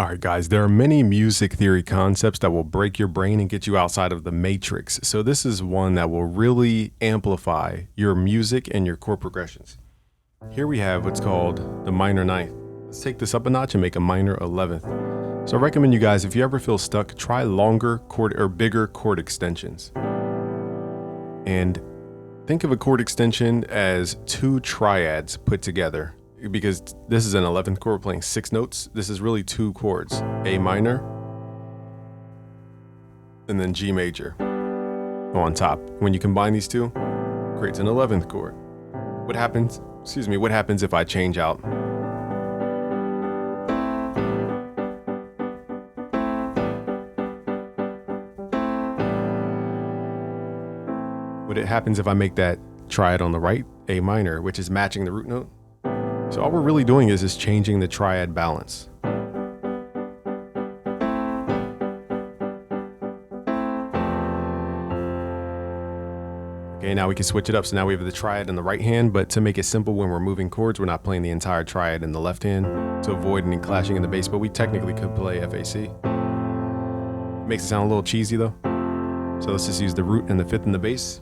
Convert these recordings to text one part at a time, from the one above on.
All right, guys, there are many music theory concepts that will break your brain and get you outside of the matrix. So this is one that will really amplify your music and your chord progressions. Here we have what's called the minor ninth. Let's take this up a notch and make a minor 11th. So I recommend you guys, if you ever feel stuck, try longer chord or bigger chord extensions. And think of a chord extension as two triads put together. Because this is an 11th chord, we're playing 6 notes. This is really 2 chords, A minor and then G major on top. When you combine these two, it creates an 11th chord. What happens if I change out? What happens if I make that triad on the right, A minor, which is matching the root note? So all we're really doing is changing the triad balance. Okay, now we can switch it up. So now we have the triad in the right hand, but to make it simple when we're moving chords, we're not playing the entire triad in the left hand to avoid any clashing in the bass, but we technically could play FAC. Makes it sound a little cheesy though. So let's just use the root and the 5th in the bass.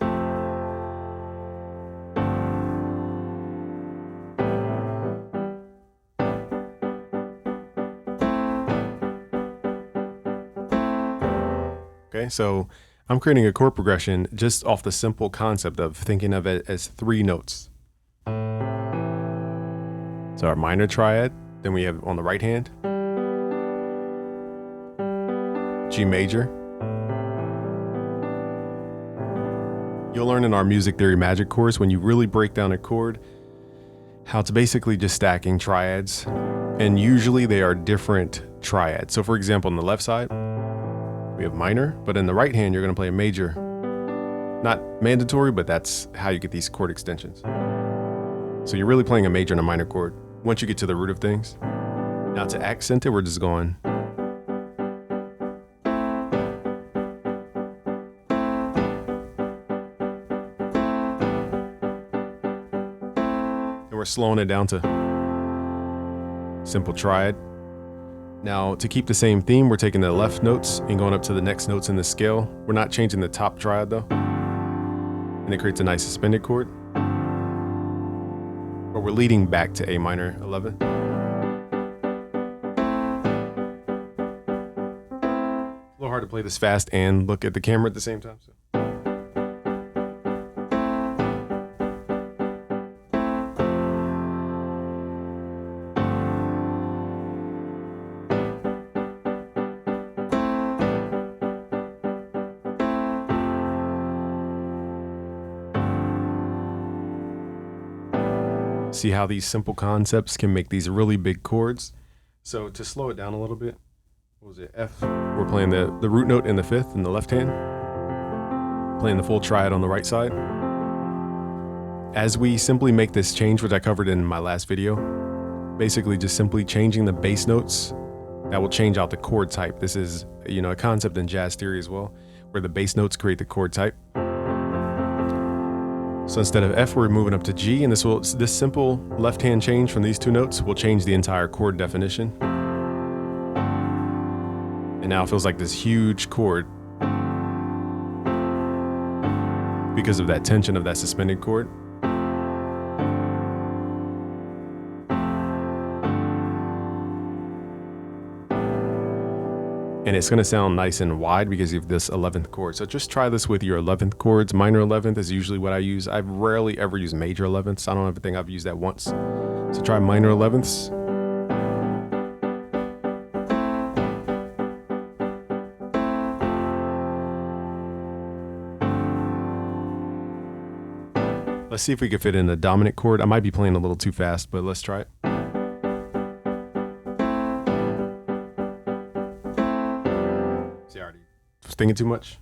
Okay, so I'm creating a chord progression just off the simple concept of thinking of it as 3 notes. So our minor triad, then we have on the right hand, G major. You'll learn in our music theory magic course, when you really break down a chord, how it's basically just stacking triads, and usually they are different triads. So for example, on the left side, we have minor, but in the right hand, you're going to play a major. Not mandatory, but that's how you get these chord extensions. So you're really playing a major and a minor chord once you get to the root of things. Now to accent it, we're just going. And we're slowing it down to simple triad. Now, to keep the same theme, we're taking the left notes and going up to the next notes in the scale. We're not changing the top triad though. And it creates a nice suspended chord. But we're leading back to A minor 11. A little hard to play this fast and look at the camera at the same time. So. See how these simple concepts can make these really big chords. So to slow it down a little bit, what was it, F? We're playing the root note in the 5th in the left hand, playing the full triad on the right side. As we simply make this change, which I covered in my last video, basically just simply changing the bass notes, that will change out the chord type. This is, a concept in jazz theory as well, where the bass notes create the chord type. So instead of F, we're moving up to G, and this simple left-hand change from these 2 notes will change the entire chord definition. And now it feels like this huge chord because of that tension of that suspended chord. And it's going to sound nice and wide because of this 11th chord. So just try this with your 11th chords. Minor 11th is usually what I use. I've rarely ever used major 11ths. I don't ever think I've used that once. So try minor 11ths. Let's see if we can fit in a dominant chord. I might be playing a little too fast, but let's try it. See, I already was thinking too much.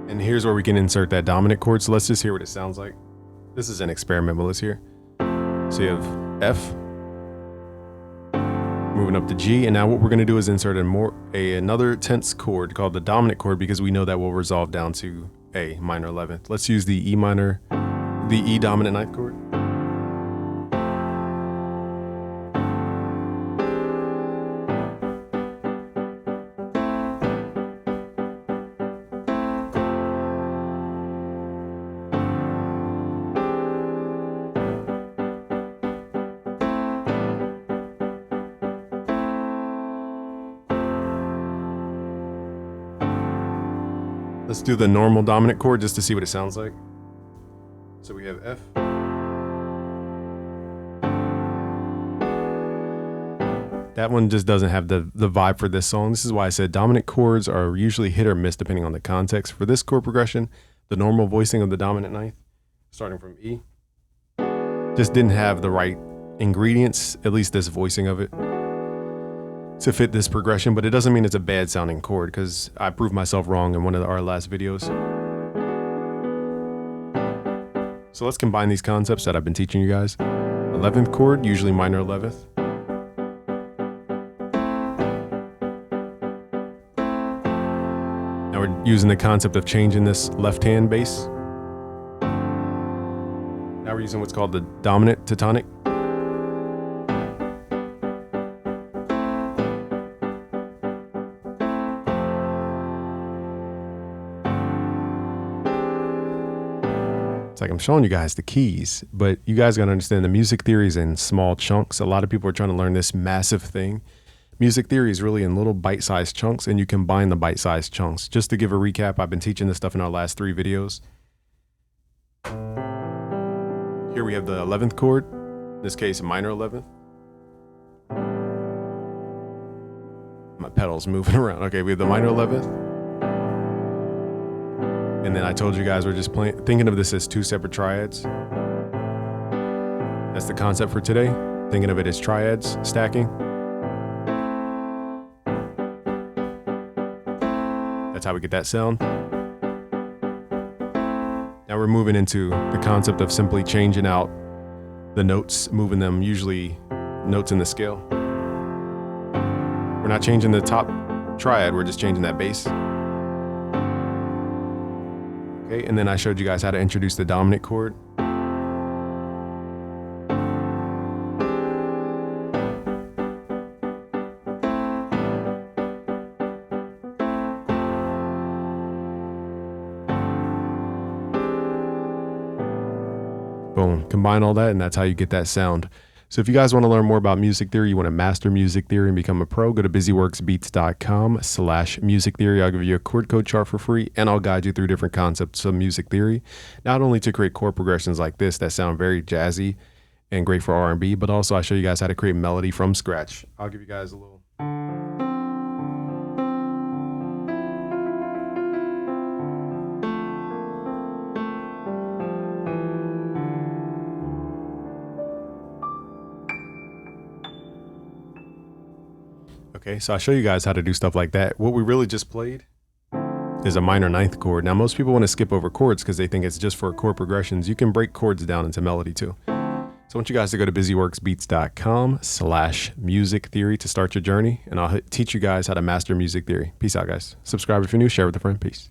And here's where we can insert that dominant chord. So let's just hear what it sounds like. This is an experiment, but let's hear. So you have F, moving up to G, and now what we're going to do is insert another tense chord called the dominant chord, because we know that will resolve down to A minor 11th. Let's use the E minor, the E dominant ninth chord. Let's do the normal dominant chord just to see what it sounds like. So we have F. That one just doesn't have the vibe for this song. This is why I said dominant chords are usually hit or miss depending on the context. For this chord progression, the normal voicing of the dominant ninth, starting from E, just didn't have the right ingredients, at least this voicing of it, to fit this progression, but it doesn't mean it's a bad sounding chord because I proved myself wrong in one of our last videos. So let's combine these concepts that I've been teaching you guys. 11th chord, usually minor 11th. Now we're using the concept of changing this left hand bass. Now we're using what's called the dominant to tonic. It's like I'm showing you guys the keys, but you guys got to understand the music theory is in small chunks. A lot of people are trying to learn this massive thing. Music theory is really in little bite-sized chunks, and you combine the bite-sized chunks. Just to give a recap, I've been teaching this stuff in our last 3 videos. Here we have the 11th chord, in this case minor 11th. My pedal's moving around. Okay, we have the minor 11th. And then I told you guys we're just thinking of this as 2 separate triads. That's the concept for today. Thinking of it as triads, stacking. That's how we get that sound. Now we're moving into the concept of simply changing out the notes, moving them, usually notes in the scale. We're not changing the top triad, we're just changing that bass. Okay, and then I showed you guys how to introduce the dominant chord. Boom, combine all that and that's how you get that sound. So if you guys want to learn more about music theory, you want to master music theory and become a pro, go to busyworksbeats.com/music theory. I'll give you a chord code chart for free and I'll guide you through different concepts of music theory. Not only to create chord progressions like this that sound very jazzy and great for R&B, but also I show you guys how to create melody from scratch. I'll give you guys a little. Okay, so I'll show you guys how to do stuff like that. What we really just played is a minor 9th chord. Now, most people want to skip over chords because they think it's just for chord progressions. You can break chords down into melody too. So I want you guys to go to busyworksbeats.com/music theory to start your journey, and I'll teach you guys how to master music theory. Peace out, guys. Subscribe if you're new, share with a friend. Peace.